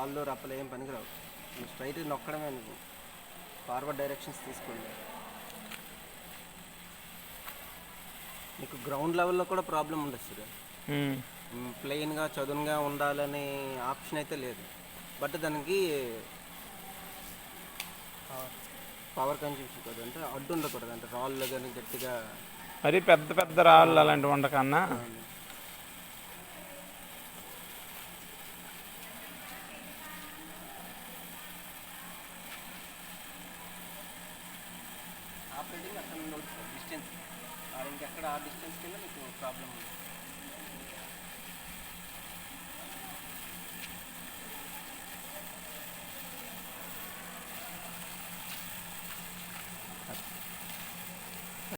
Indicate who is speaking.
Speaker 1: రాళ్ళు రప్పలు ఏం పనికిరావు. స్ట్రైట్ నొక్కడమే నువ్వు. ఫార్వర్డ్ డైరెక్షన్స్ తీసుకోండి. మీకు గ్రౌండ్ లెవెల్లో కూడా ప్రాబ్లం ఉండదు సార్. ప్లెయిన్గా చదునుగా ఉండాలనే ఆప్షన్ అయితే లేదు. బట్ దానికి పవర్ కన్జ్యూషన్ కదా, అంటే అడ్డు ఉండకూడదు, అంటే రాళ్ళు కానీ గట్టిగా
Speaker 2: మరి పెద్ద పెద్ద రాళ్ళు అలాంటివి ఉండకన్నా
Speaker 1: ఆపరేటింగ్ అక్కడ ఉండదు సార్. డిస్టెన్స్ ఇంకెక్కడ ఆ డిస్టెన్స్ కింద మీకు ప్రాబ్లం ఉంది.